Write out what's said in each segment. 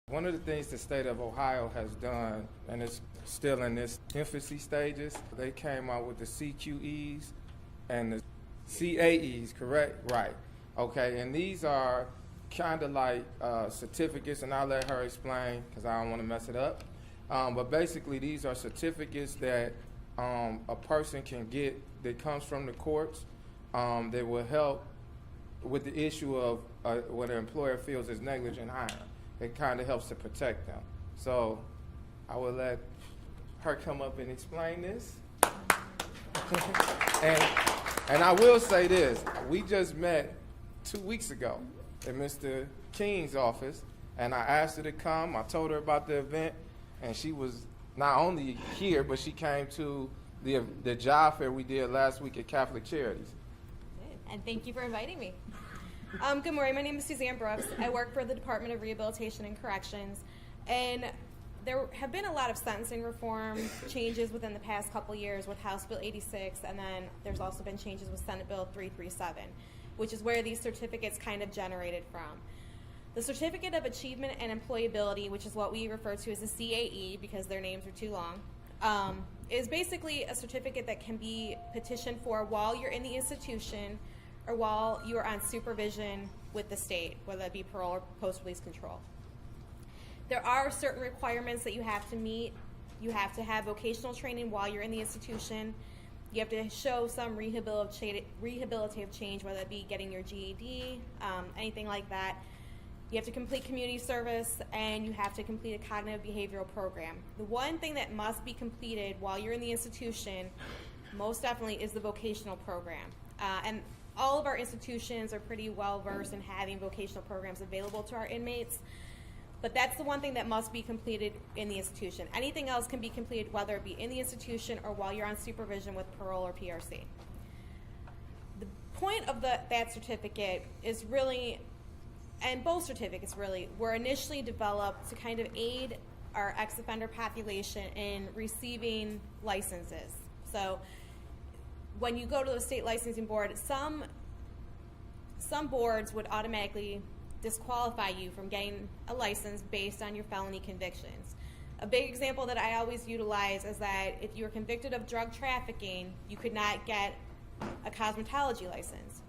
One of the things the state of Ohio has done, and it's still in its infancy stages, they came out with the CQEs and the CAEs, correct? Right. Okay, and these are kind of like certificates, and I'll let her explain because I don't want to mess it up. But basically, these are certificates that a person can get that comes from the courts that will help with the issue of what an employer feels is negligent hiring. It kind of helps to protect them. So I will let her come up and explain this. and I will say this. We just met 2 weeks ago in Mr. King's office, and I asked her to come. I told her about the event, and she was not only here, but she came to the job fair we did last week at Catholic Charities. And thank you for inviting me. Good morning. My name is Suzanna Brooks. I work for the Department of Rehabilitation and Corrections. And there have been a lot of sentencing reform changes within the past couple years with House Bill 86, and then there's also been changes with Senate Bill 337, which is where these certificates kind of generated from. The Certificate of Achievement and Employability, which is what we refer to as the CAE because their names are too long, is basically a certificate that can be petitioned for while you're in the institution or while you are on supervision with the state, whether that be parole or post-release control. There are certain requirements that you have to meet. You have to have vocational training while you're in the institution. You have to show some rehabilitative change, whether it be getting your GED, anything like that. You have to complete community service, and you have to complete a cognitive behavioral program. The one thing that must be completed while you're in the institution, most definitely, is the vocational program. And all of our institutions are pretty well versed in having vocational programs available to our inmates, but that's the one thing that must be completed in the institution. Anything else can be completed whether it be in the institution or while you're on supervision with parole or PRC. The point of that certificate is really, and both certificates really, were initially developed to kind of aid our ex-offender population in receiving licenses. So when you go to the state licensing board, some boards would automatically disqualify you from getting a license based on your felony convictions. A big example that I always utilize is that if you were convicted of drug trafficking, you could not get a cosmetology license.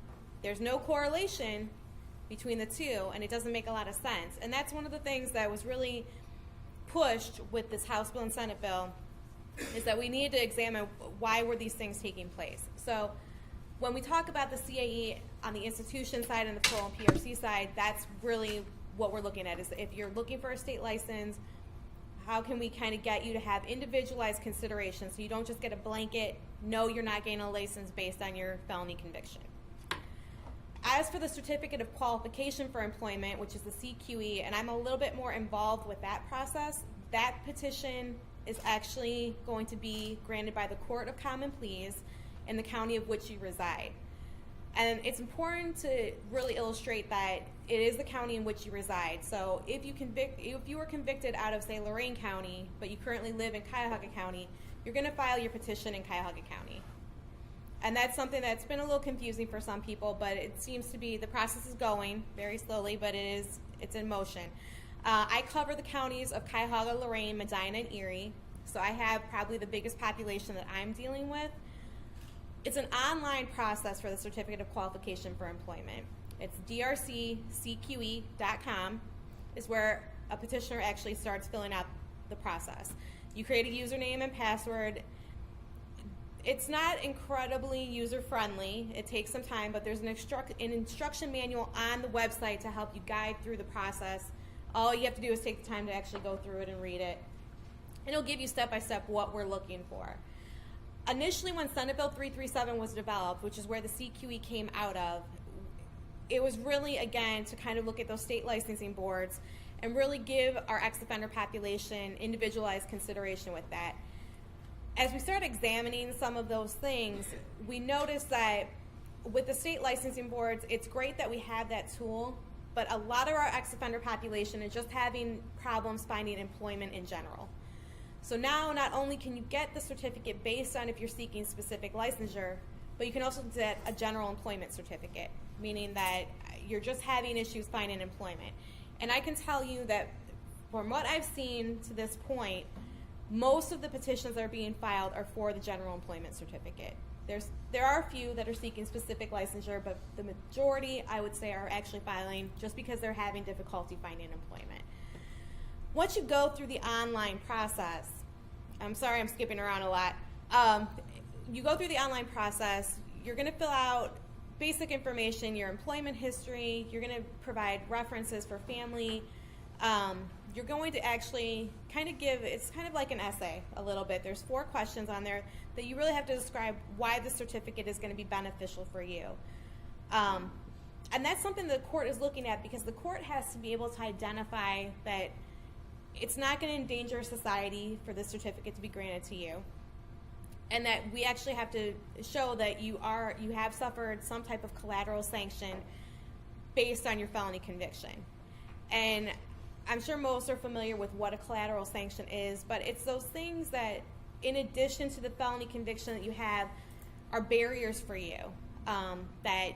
There's no correlation between the two, and it doesn't make a lot of sense. And that's one of the things that was really pushed with this House bill and Senate bill, is that we needed to examine why were these things taking place. So when we talk about the CAE on the institution side and the parole and PRC side, that's really what we're looking at, is if you're looking for a state license, how can we kind of get you to have individualized consideration so you don't just get a blanket, no, you're not getting a license based on your felony conviction. As for the Certificate of Qualification for Employment, which is the CQE, and I'm a little bit more involved with that process, that petition is actually going to be granted by the Court of Common Pleas in the county of which you reside. And it's important to really illustrate that it is the county in which you reside. So if you were convicted out of, say, Lorain County, but you currently live in Cuyahoga County, you're going to file your petition in Cuyahoga County. And that's something that's been a little confusing for some people, but it seems to be, the process is going very slowly, but it's in motion. I cover the counties of Cuyahoga, Lorain, Medina, and Erie, so I have probably the biggest population that I'm dealing with. It's an online process for the Certificate of Qualification for Employment. It's drccque.com is where a petitioner actually starts filling out the process. You create a username and password. It's not incredibly user-friendly. It takes some time, but there's an instruction manual on the website to help you guide through the process. All you have to do is take the time to actually go through it and read it. And it'll give you step-by-step what we're looking for. Initially, when Senate Bill 337 was developed, which is where the CQE came out of, it was really, again, to kind of look at those state licensing boards and really give our ex-offender population individualized consideration with that. As we started examining some of those things, we noticed that with the state licensing boards, it's great that we have that tool, but a lot of our ex-offender population is just having problems finding employment in general. So now not only can you get the certificate based on if you're seeking specific licensure, but you can also get a general employment certificate, meaning that you're just having issues finding employment. And I can tell you that from what I've seen to this point, most of the petitions that are being filed are for the general employment certificate. There are a few that are seeking specific licensure, but the majority, I would say, are actually filing just because they're having difficulty finding employment. Once you go through the online process, I'm sorry I'm skipping around a lot. You go through the online process, you're going to fill out basic information, your employment history, you're going to provide references for family. You're going to actually kind of give, it's kind of like an essay a little bit. There's 4 questions on there that you really have to describe why the certificate is going to be beneficial for you. And that's something the court is looking at because the court has to be able to identify that it's not going to endanger society for this certificate to be granted to you. And that we actually have to show that you have suffered some type of collateral sanction based on your felony conviction. And I'm sure most are familiar with what a collateral sanction is, but it's those things that, in addition to the felony conviction that you have, are barriers for you that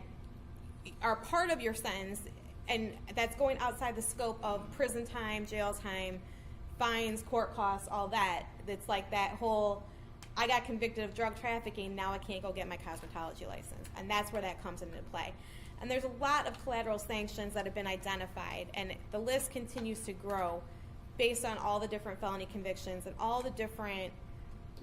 are part of your sentence, and that's going outside the scope of prison time, jail time, fines, court costs, all that. It's like that whole, I got convicted of drug trafficking, now I can't go get my cosmetology license. And that's where that comes into play. And there's a lot of collateral sanctions that have been identified, and the list continues to grow based on all the different felony convictions and all the different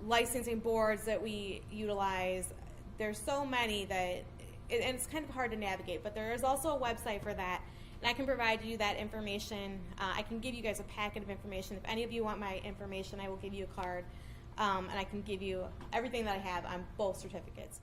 licensing boards that we utilize. There's so many that, and it's kind of hard to navigate, but there is also a website for that, and I can provide you that information. I can give you guys a packet of information. If any of you want my information, I will give you a card, and I can give you everything that I have on both certificates.